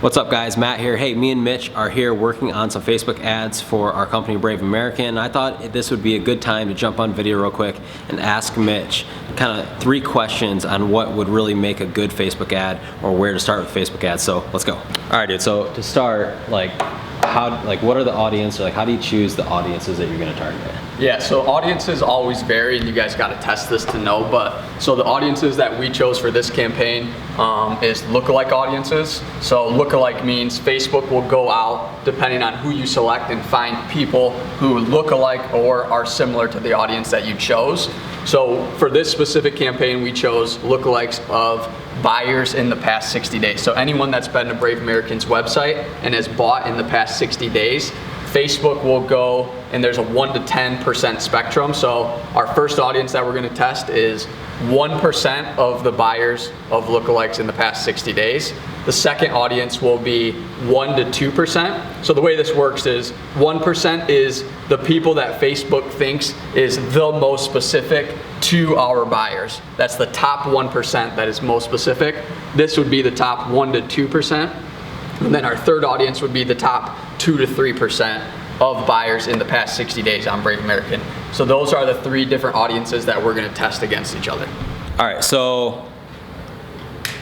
What's up guys, Matt here. Hey, me and Mitch are here working on some Facebook ads for our company Brave American. I thought this would be a good time to jump on video real quick and ask Mitch kind of 3 questions on what would really make a good Facebook ad or where to start with Facebook ads. So let's go. All right dude, so to start, what are the audience, or how do you choose the audiences that you're gonna target? Yeah, so audiences always vary, and you guys got to test this to know. But so the audiences that we chose for this campaign is lookalike audiences. So lookalike means Facebook will go out, depending on who you select, and find people who look alike or are similar to the audience that you chose. So for this specific campaign, we chose lookalikes of buyers in the past 60 days. So anyone that's been to Brave American's website and has bought in the past 60 days, Facebook will go, and there's a 1 to 10% spectrum. So our first audience that we're going to test is 1% of the buyers of lookalikes in the past 60 days. The second audience will be 1 to 2%. So the way this works is 1% is the people that Facebook thinks is the most specific to our buyers. That's the top 1% that is most specific. This would be the top 1 to 2%. And then our third audience would be the top 2 to 3% of buyers in the past 60 days on Brave American. So those are the 3 different audiences that we're going to test against each other. All right, so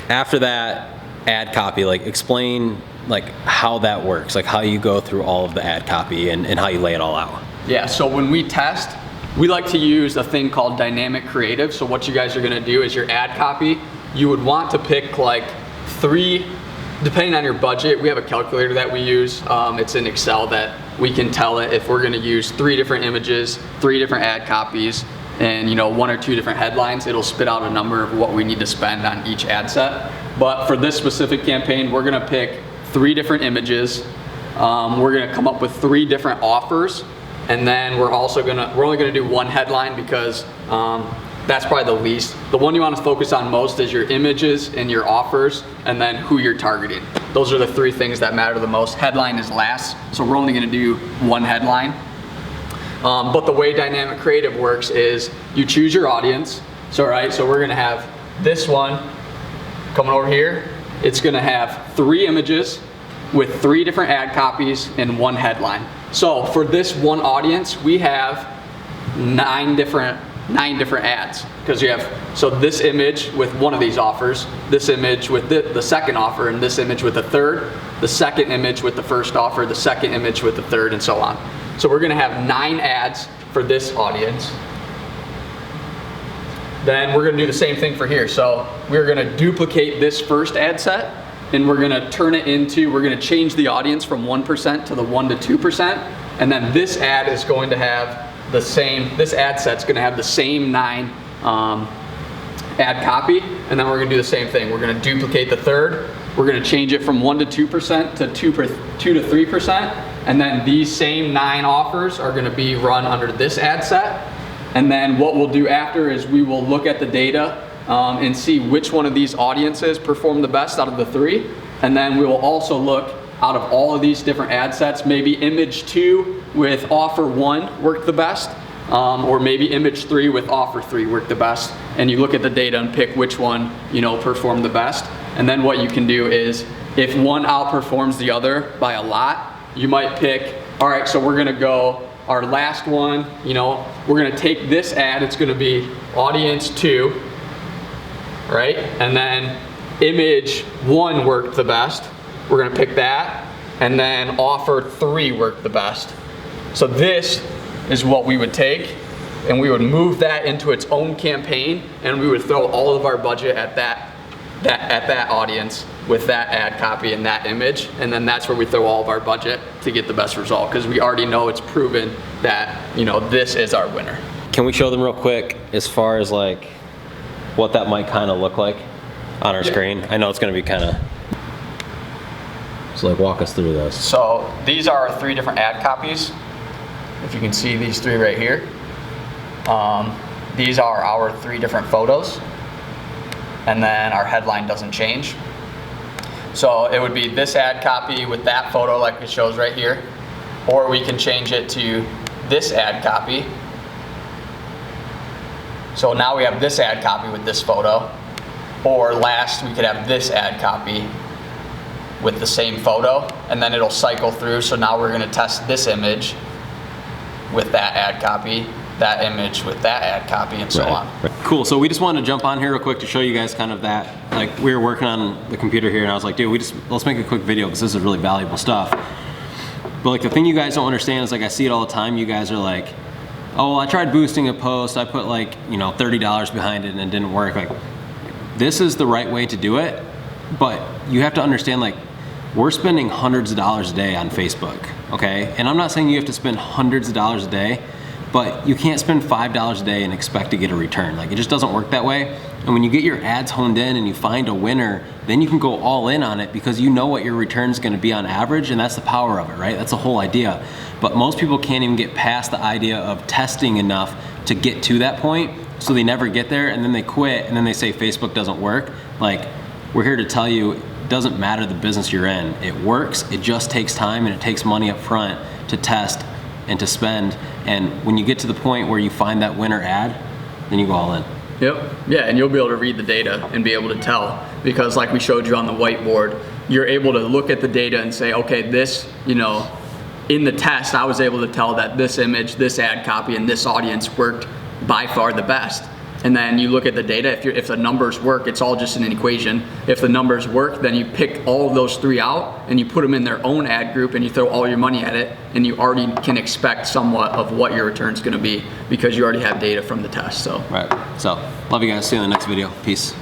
after that, ad copy, explain how that works, how you go through all of the ad copy and how you lay it all out. Yeah, so when we test, we like to use a thing called dynamic creative. So what you guys are going to do is your ad copy, you would want to pick 3, depending on your budget. We have a calculator that we use. It's in Excel that we can tell it if we're going to use 3 different images, 3 different ad copies, and 1 or 2 different headlines. It'll spit out a number of what we need to spend on each ad set. But for this specific campaign, we're going to pick 3 different images. We're going to come up with 3 different offers, and then we're only going to do 1 headline because that's probably the least. The one you want to focus on most is your images and your offers, and then who you're targeting. Those are the 3 things that matter the most. Headline is last, so we're only going to do 1 headline. But the way dynamic creative works is you choose your audience. So we're going to have this one coming over here. It's going to have 3 images with 3 different ad copies and 1 headline. So for this one audience, we have 9 different ads, because you have, so this image with one of these offers, this image with the second offer, and this image with the third, the second image with the first offer, the second image with the third, and so on. So we're going to have 9 ads for this audience. Then we're going to do the same thing for here. So we're going to duplicate this first ad set, and we're going to turn it into, we're going to change the audience from 1% to the 1 to 2%, and then this ad is going to have the same, this ad set's going to have the same 9 ad copy, and then we're going to do the same thing. We're going to duplicate the third. We're going to change it from 1 to 2% to 2 to 3%, and then these same 9 offers are going to be run under this ad set. And then what we'll do after is we will look at the data and see which one of these audiences perform the best out of the 3, and then we will also look out of all of these different ad sets, maybe image 2 with offer 1 worked the best, or maybe image 3 with offer 3 worked the best, and you look at the data and pick which one performed the best. And then what you can do is, if one outperforms the other by a lot, you might pick, all right, so we're gonna go our last one, we're gonna take this ad, it's gonna be audience 2, right? And then image 1 worked the best, we're gonna pick that, and then offer 3 worked the best. So this is what we would take, and we would move that into its own campaign, and we would throw all of our budget at that audience with that ad copy and that image, and then that's where we throw all of our budget to get the best result, because we already know it's proven that this is our winner. Can we show them real quick as far as what that might kind of look like on our screen? I know it's going to be kind of, so walk us through this. So these are our 3 different ad copies. If you can see these 3 right here. These are our 3 different photos, and then our headline doesn't change. So it would be this ad copy with that photo like it shows right here, or we can change it to this ad copy. So now we have this ad copy with this photo, or last we could have this ad copy with the same photo, and then it'll cycle through. So now we're gonna test this image with that ad copy, that image with that ad copy, and so on. Cool, so we just wanted to jump on here real quick to show you guys kind of that, like we were working on the computer here and I was like, dude, let's make a quick video because this is really valuable stuff. But like the thing you guys don't understand is like I see it all the time, you guys are like, oh, well, I tried boosting a post, I put like, you know, $30 behind it and it didn't work. Like, this is the right way to do it, but you have to understand, like, we're spending hundreds of dollars a day on Facebook, okay? And I'm not saying you have to spend hundreds of dollars a day, but you can't spend $5 a day and expect to get a return. Like, it just doesn't work that way. And when you get your ads honed in and you find a winner, then you can go all in on it because you know what your return is gonna be on average, and that's the power of it, right? That's the whole idea. But most people can't even get past the idea of testing enough to get to that point, so they never get there, and then they quit, and then they say Facebook doesn't work. Like, we're here to tell you, it doesn't matter the business you're in. It works, it just takes time, and it takes money up front to test and to spend. And when you get to the point where you find that winner ad, then you go all in. Yep. Yeah, and you'll be able to read the data and be able to tell, because like we showed you on the whiteboard, you're able to look at the data and say, okay, this, you know, in the test, I was able to tell that this image, this ad copy, and this audience worked by far the best. And then you look at the data, if the numbers work, it's all just an equation. If the numbers work, then you pick all of those 3 out and you put them in their own ad group and you throw all your money at it, and you already can expect somewhat of what your return's gonna be because you already have data from the test, so. Right, so love you guys, see you in the next video, peace.